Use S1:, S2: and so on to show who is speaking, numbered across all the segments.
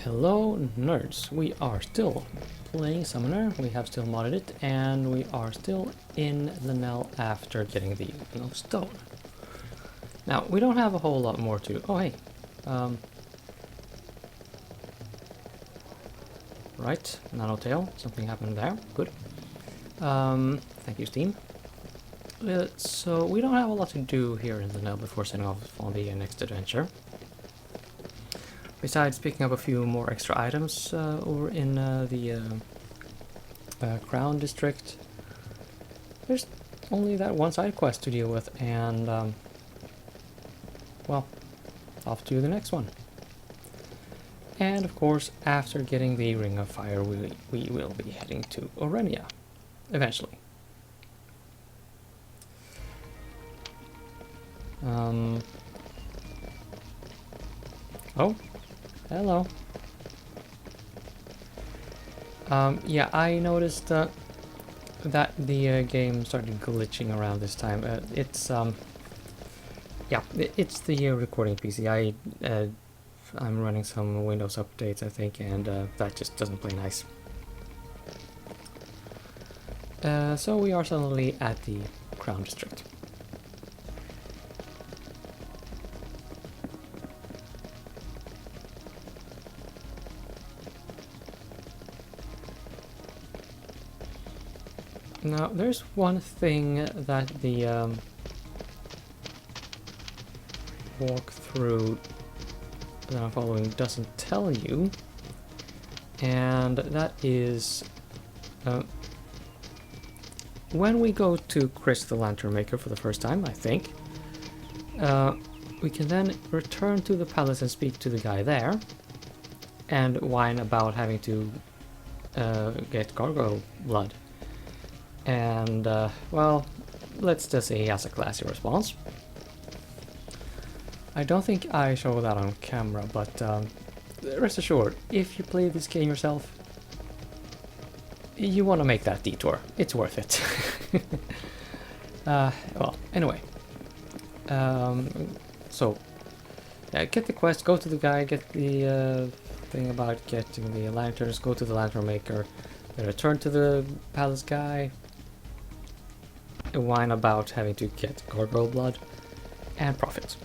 S1: Hello nerds, we are still playing Summoner, we have still modded it, and we are still in the Nell after getting the stone. Now, we don't have a whole lot more to... Oh, hey. Right, Nanotail, something happened there, good. Thank you, Steam. So, we don't have a lot to do here in the Nell before setting off on the next adventure. Besides picking up a few more extra items over in the Crown District, there's only that one side quest to deal with, and well, off to the next one. And of course, after getting the Ring of Fire, we will be heading to Orenia, eventually. Oh, hello. Yeah, I noticed that the game started glitching around this time. Yeah, it's the recording PC. I'm running some Windows updates, I think, and that just doesn't play nice. So we are suddenly at the Crown District. Now, there's one thing that the walkthrough that I'm following doesn't tell you, and that is when we go to Chris the Lantern Maker for the first time, I think, we can then return to the palace and speak to the guy there, and whine about having to get gargoyle blood. And, well, let's just say he has a classy response. I don't think I show that on camera, but rest assured, if you play this game yourself, you want to make that detour. It's worth it. Well, anyway. So, get the quest, go to the guy, get the thing about getting the lanterns, go to the lantern maker, then return to the palace guy, whine about having to get gargoyle blood, and profit.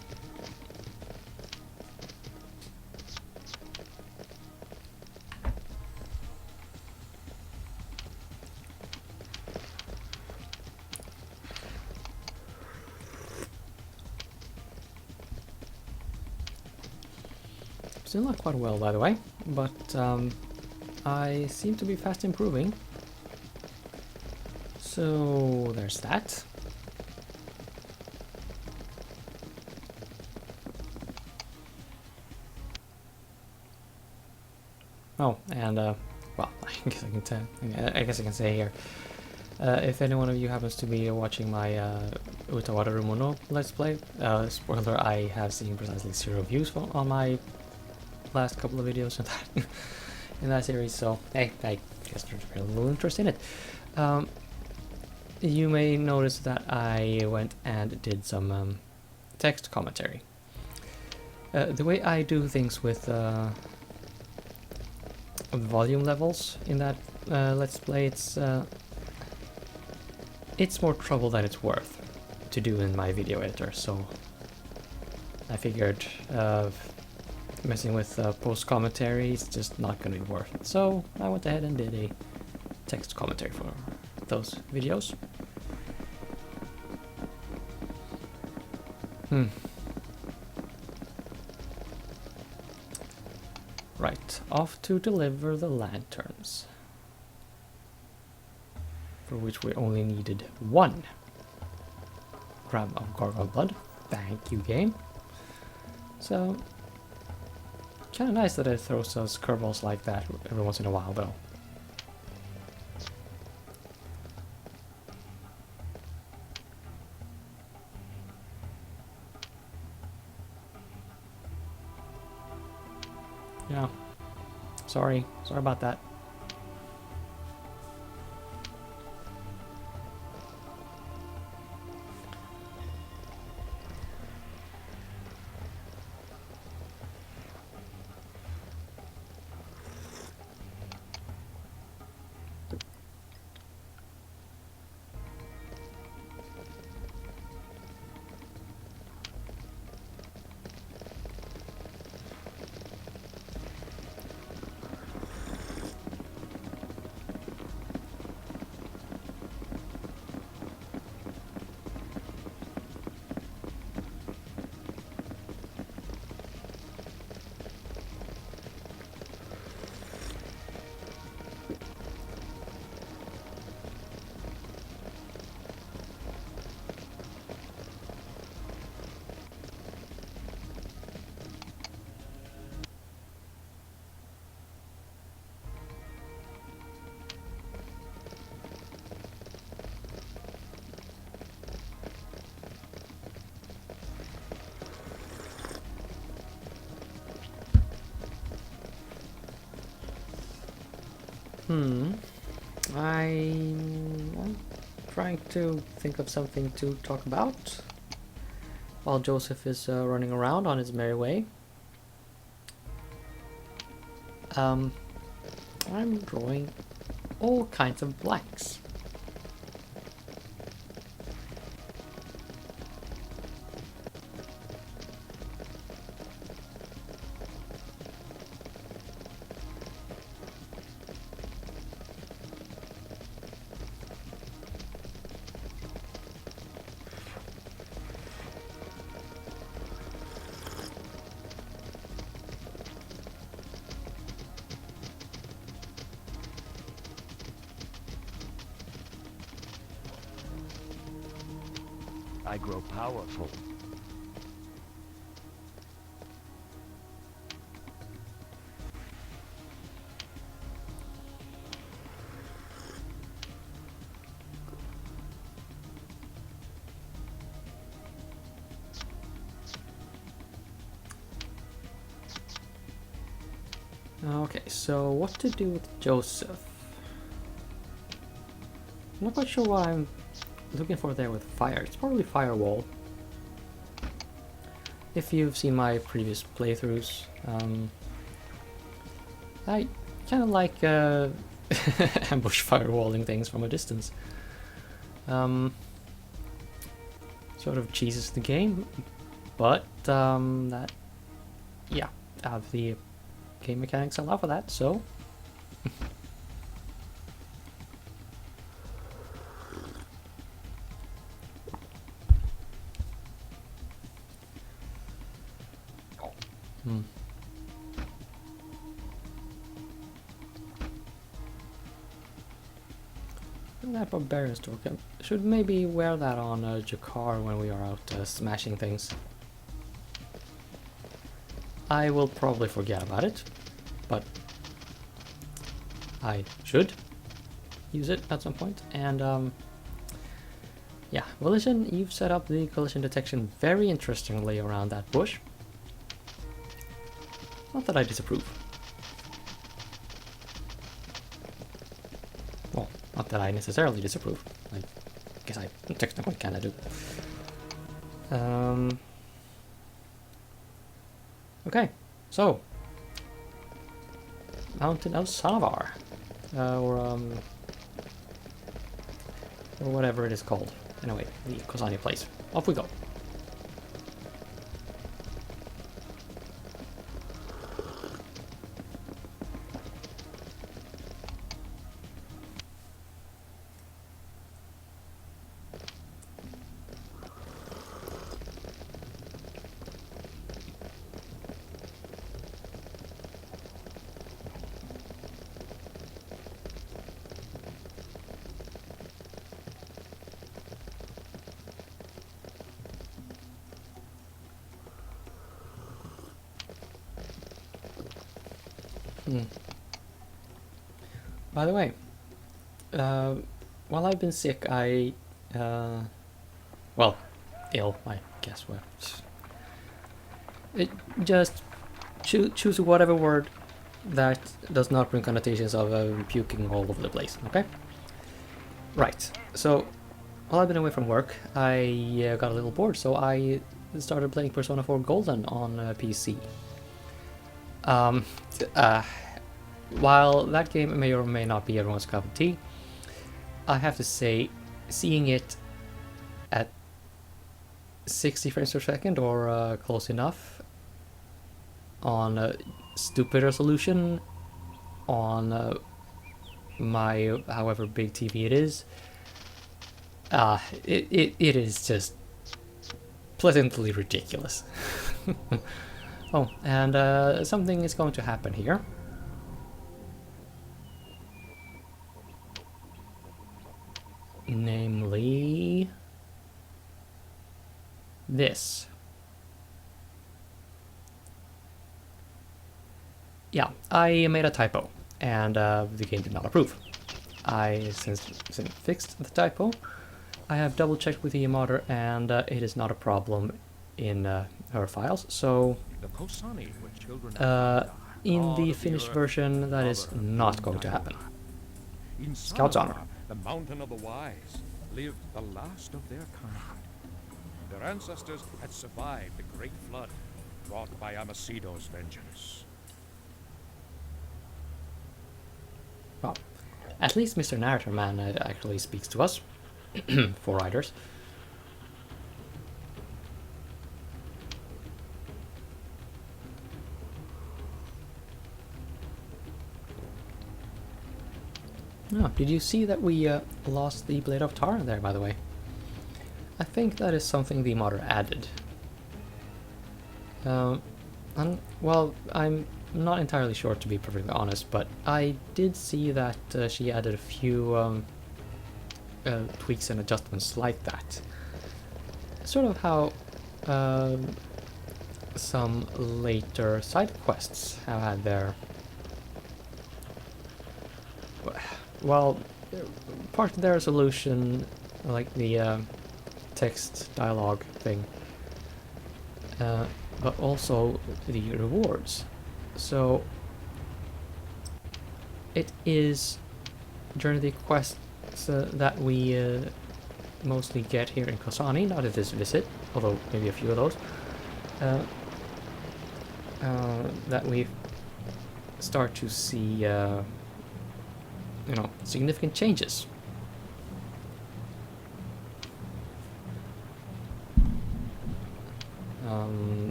S1: Still not quite well, by the way, but I seem to be fast improving. So there's that. Oh, and well, I guess I can say here, if any one of you happens to be watching my Utawara Rumuno Let's Play, spoiler, I have seen precisely 0 views on my last couple of videos in that in that series. So hey, I guess there's very little interest in it. You may notice that I went and did some text commentary. The way I do things with volume levels in that Let's Play, it's more trouble than it's worth to do in my video editor, so I figured messing with post commentary is just not going to be worth it. So I went ahead and did a text commentary for those videos. Right, off to deliver the lanterns, for which we only needed 1 gram of gargoyle blood. Thank you, game. So, kind of nice that it throws us curveballs like that every once in a while, though. Yeah, sorry about that. I'm trying to think of something to talk about while Joseph is running around on his merry way. I'm drawing all kinds of blanks.
S2: I grow powerful.
S1: Okay, so what to do with Joseph? I'm not quite sure what I'm looking for there with fire. It's probably firewall. If you've seen my previous playthroughs, I kind of like ambush firewalling things from a distance. Sort of cheeses the game, but that, yeah, the game mechanics allow for that, so. That barbarian store should maybe wear that on Jakar when we are out smashing things. I will probably forget about it, but I should use it at some point. And yeah, Volition, you've set up the collision detection very interestingly around that bush. Not that I disapprove. Well, not that I necessarily disapprove. I guess I technically kinda do. Okay, so Mountain of Sanavar, or whatever it is called. Anyway, the Khosani place. Off we go. By the way, while I've been sick, well, ill, I guess. Well, just choose whatever word that does not bring connotations of puking all over the place. Okay. Right. So while I've been away from work, I got a little bored, so I started playing Persona 4 Golden on PC. While that game may or may not be everyone's cup of tea, I have to say, seeing it at 60 frames per second or close enough on a stupid resolution on my however big TV it is, it is just pleasantly ridiculous. Oh, and something is going to happen here. Namely, this. Yeah, I made a typo, and the game did not approve. Since fixed the typo, I have double checked with the modder, and it is not a problem in her files. So, in the finished version, that is not going to happen.
S3: In
S1: Scout's honor.
S3: Sanadar, the Mountain of the Wise, lived the last of their kind. Their ancestors had survived the Great Flood brought by Amacido's vengeance.
S1: Well, at least Mr. Narrator Man actually speaks to us, for riders. Oh, did you see that we lost the Blade of Tar there, by the way? I think that is something the modder added. Well, I'm not entirely sure, to be perfectly honest, but I did see that she added a few tweaks and adjustments like that. Sort of how some later side quests have had their... Well, part of their solution, like the text dialogue thing, but also the rewards. So it is during the quests that we mostly get here in Khosani, not at this visit, although maybe a few of those, that we start to see you know, significant changes.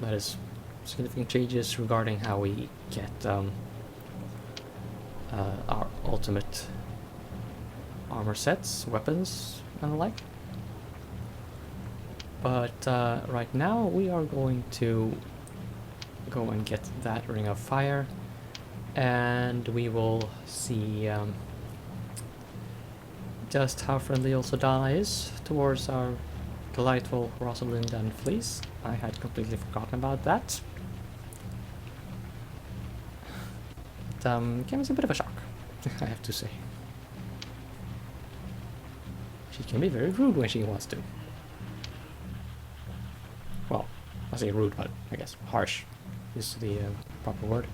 S1: That is, significant changes regarding how we get our ultimate armor sets, weapons, and the like. But right now we are going to go and get that Ring of Fire, and we will see just how friendly Osodana is towards our delightful Rosalind and Fleece. I had completely forgotten about that. It came as a bit of a shock, I have to say. She can be very rude when she wants to. Well, I say rude, but I guess harsh is the proper word.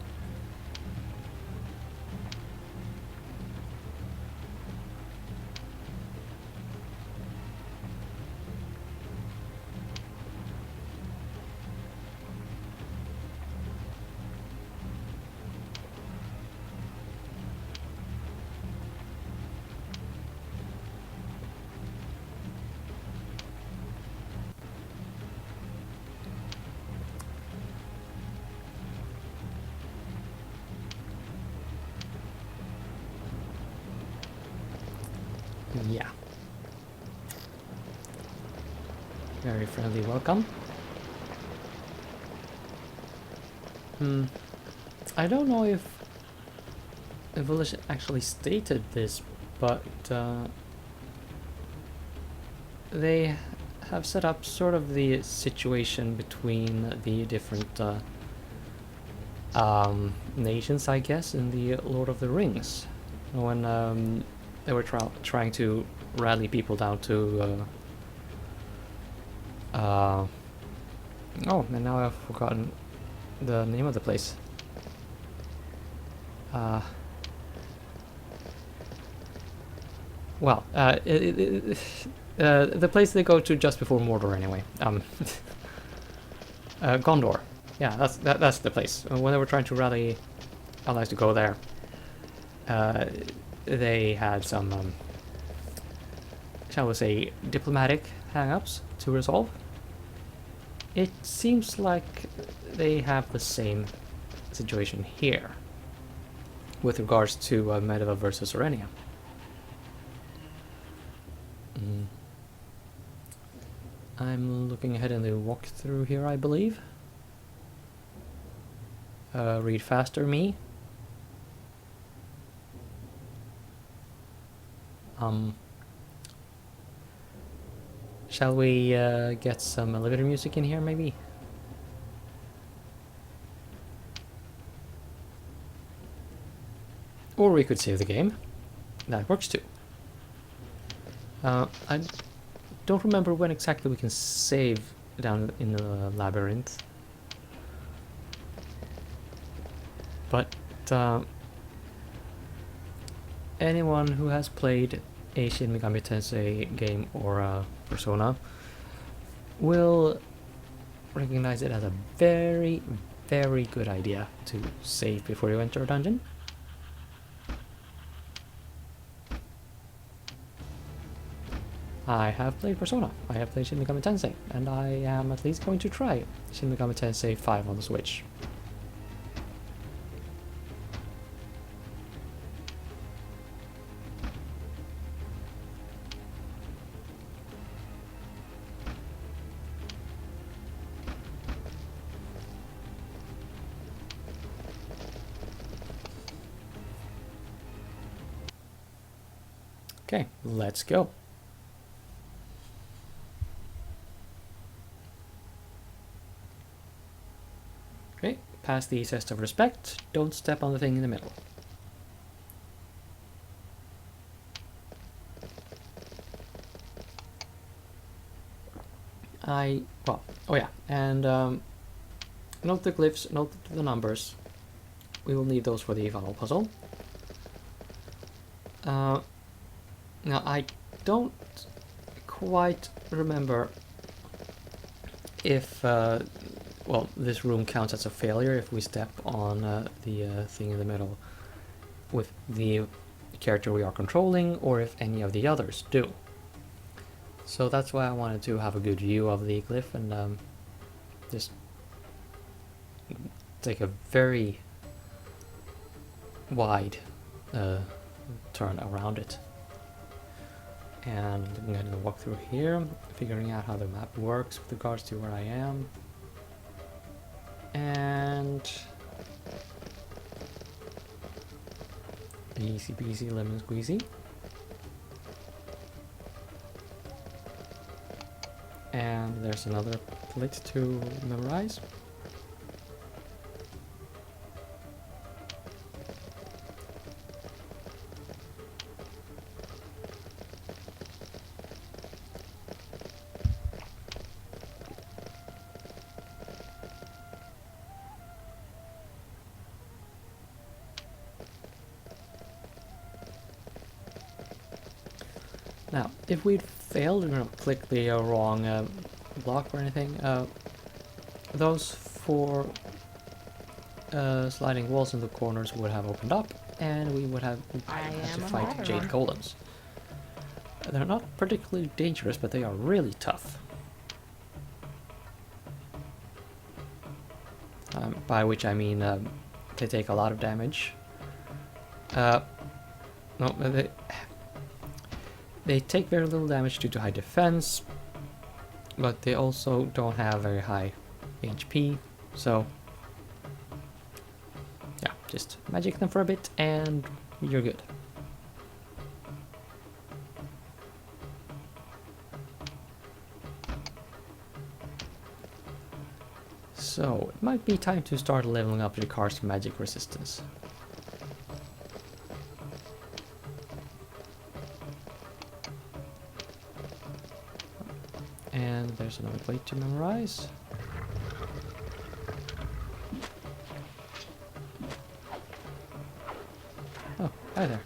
S1: Yeah. Very friendly welcome. I don't know if the village actually stated this, but they have set up sort of the situation between the different nations, I guess, in the Lord of the Rings. When they were trying to rally people down to... oh, and now I've forgotten the name of the place. Well, the place they go to just before Mordor, anyway. Gondor. Yeah, that's the place. When they were trying to rally allies to go there, they had some, shall we say, diplomatic hang-ups to resolve. It seems like they have the same situation here with regards to Medeva versus Orenia. I'm looking ahead in the walkthrough here, I believe. Read faster, me. Shall we get some elevator music in here, maybe? Or we could save the game. That works too. I don't remember when exactly we can save down in the labyrinth. But anyone who has played a Shin Megami Tensei game or a Persona will recognize it as a very, very good idea to save before you enter a dungeon. I have played Persona, I have played Shin Megami Tensei, and I am at least going to try Shin Megami Tensei 5 on the Switch. Okay, let's go. Okay, pass the test of respect. Don't step on the thing in the middle. Oh yeah, and note the glyphs, note the numbers. We will need those for the final puzzle. Now I don't quite remember if well, this room counts as a failure if we step on the thing in the middle with the character we are controlling, or if any of the others do. So that's why I wanted to have a good view of the glyph and just take a very wide turn around it. And I'm going to walk through here, figuring out how the map works with regards to where I am. And easy peasy lemon squeezy. And there's another plate to memorize. Now, if we'd failed and clicked the wrong block or anything, those four sliding walls in the corners would have opened up, and we would have had to fight Jade Golems. They're not particularly dangerous, but they are really tough. By which I mean they take a lot of damage. No, they take very little damage due to high defense, but they also don't have very high HP, so yeah, just magic them for a bit and you're good. So it might be time to start leveling up your car's magic resistance. And there's another plate to memorize. Oh, hi there.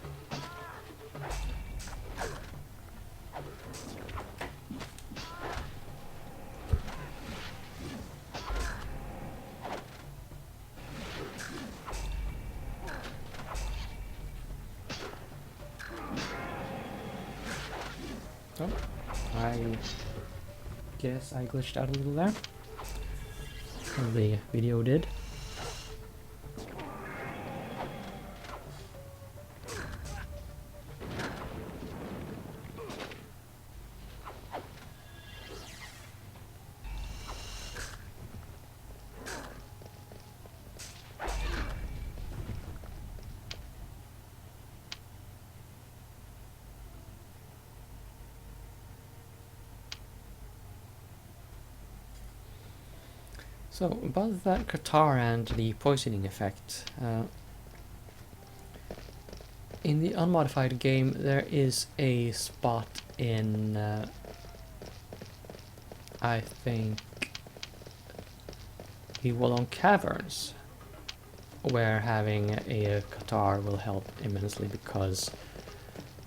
S1: Oh, I guess I glitched out a little there. Well, the video did. So, about that Qatar and the poisoning effect. In the unmodified game, there is a spot in, I think, the Wallon Caverns, where having a Qatar will help immensely, because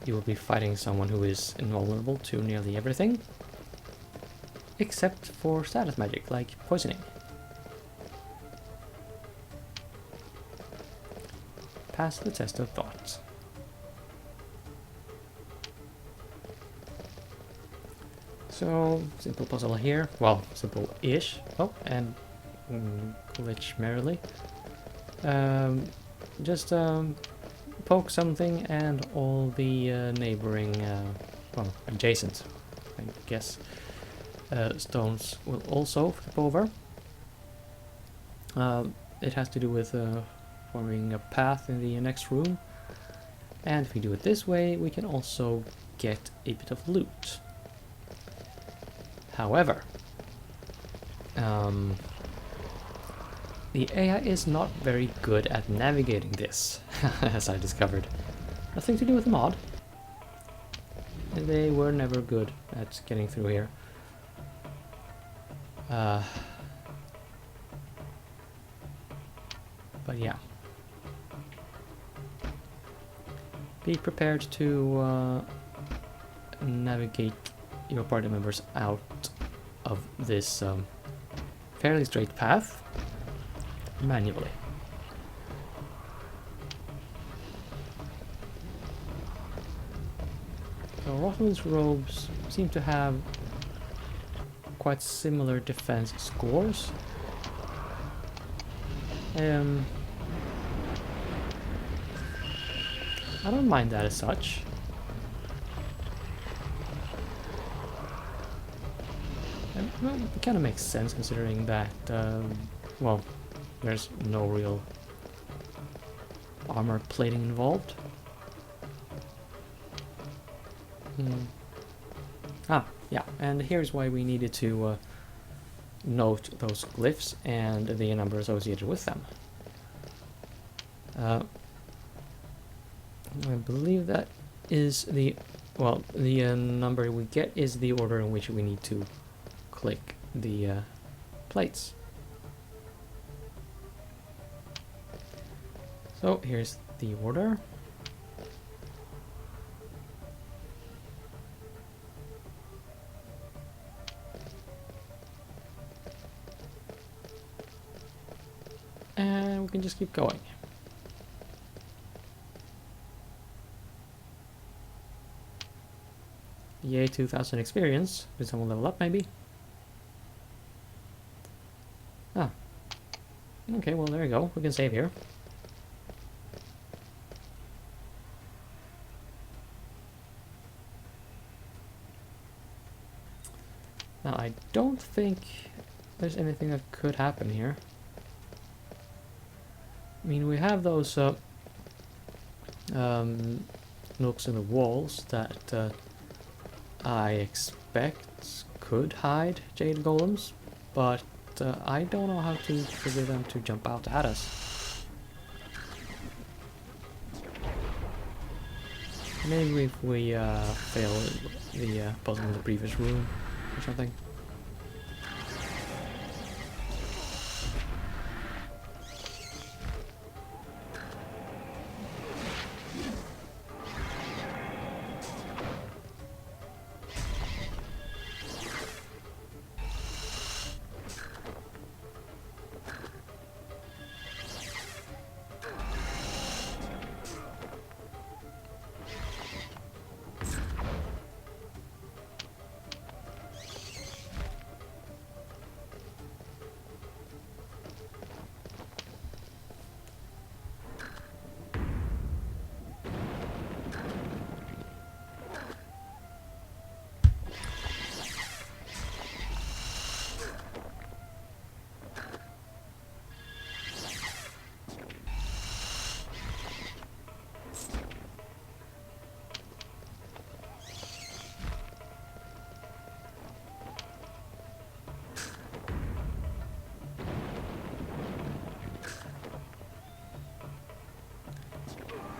S1: you will be fighting someone who is invulnerable to nearly everything, except for status magic, like poisoning. Pass the test of thought. So, simple puzzle here. Well, simple-ish. Oh, and glitch merrily. Just poke something and all the neighboring, well, adjacent, I guess, stones will also flip over. It has to do with forming a path in the next room. And if we do it this way, we can also get a bit of loot. However, the AI is not very good at navigating this, as I discovered. Nothing to do with the mod. They were never good at getting through here. But yeah. Be prepared to navigate your party members out of this fairly straight path manually. So Rothman's robes seem to have quite similar defense scores. I don't mind that as such. And, well, it kind of makes sense considering that, well, there's no real armor plating involved. Ah, yeah, and here's why we needed to note those glyphs and the number associated with them. I believe that is the, well, the number we get is the order in which we need to click the plates. So here's the order. And we can just keep going. Yay, 2000 experience. Did someone level up maybe? Ah. Okay, well there you go. We can save here. Now I don't think there's anything that could happen here. I mean, we have those nooks in the walls that I expect could hide jade golems, but I don't know how to trigger them to jump out at us. Maybe if we fail the puzzle in the previous room or something.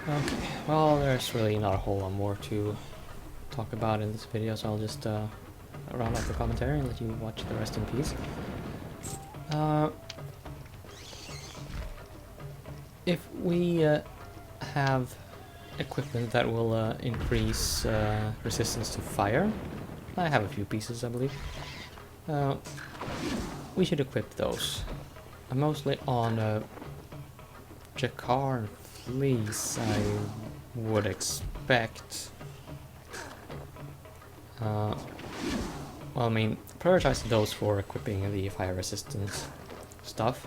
S1: Okay, well, there's really not a whole lot more to talk about in this video, so I'll just round off the commentary and let you watch the rest in peace. If we have equipment that will increase resistance to fire. I have a few pieces, I believe. We should equip those. Mostly on Jakar and Fleece, I would expect. Well, I mean, prioritize those for equipping the fire resistance stuff.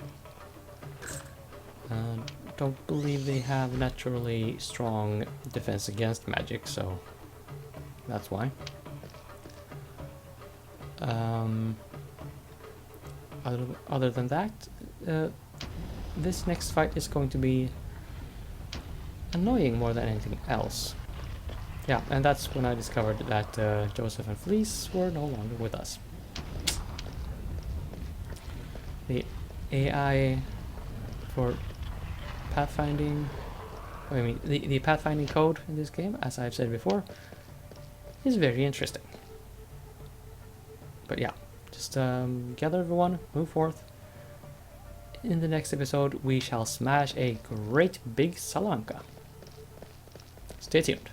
S1: Don't believe they have naturally strong defense against magic, so that's why. Other than that, this next fight is going to be annoying more than anything else. Yeah, and that's when I discovered that Joseph and Fleece were no longer with us. The AI for pathfinding, I mean, the pathfinding code in this game, as I've said before, is very interesting. But yeah, just gather everyone, move forth. In the next episode, we shall smash a great big Salanka. Stay tuned.